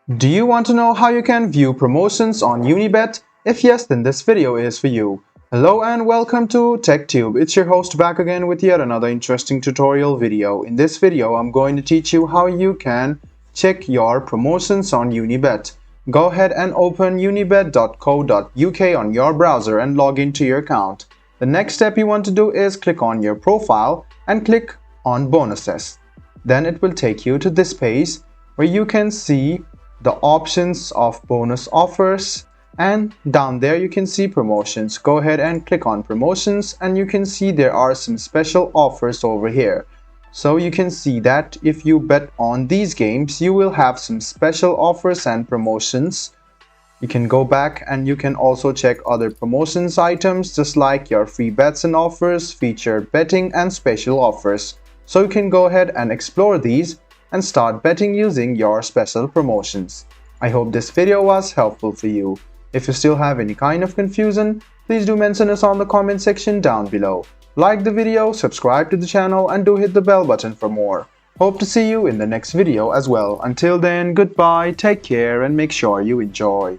Do you want to know how you can view promotions on Unibet? If yes, then this video is for you. Hello and welcome to TechTube. It's your host back again with yet another interesting tutorial video. In this video, I'm going to teach you how you can check your promotions on Unibet. Go ahead and open unibet.co.uk on your browser and log into your account. The next step you want to do is click on your profile and click on bonuses. Then it will take you to this page where you can see the options of bonus offers, and down there you can see promotions. Go ahead and click on promotions and you can see there are some special offers over here. So you can see that if you bet on these games, you will have some special offers and promotions. You can go back and you can also check other promotions items just like your free bets and offers, featured betting and special offers. So you can go ahead and explore these and start betting using your special promotions. I hope this video was helpful for you. If you still have any kind of confusion, please do mention us on the comment section down below. Like the video, subscribe to the channel and do hit the bell button for more. Hope to see you in the next video as well. Until then, goodbye, take care and make sure you enjoy.